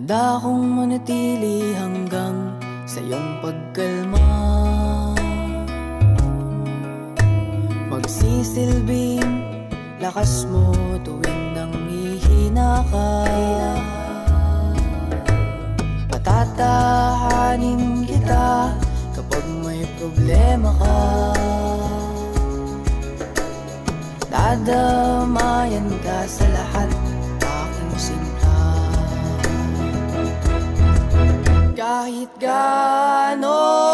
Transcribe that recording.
Handa akong manatili hanggang sa iyong pagkalma. Magsisilbing lakas mo tuwing nanghihina ka. Patatahanin kita kapag may problema ka. Dadamayan ka sa lahat, aking sinta. Kahit gaano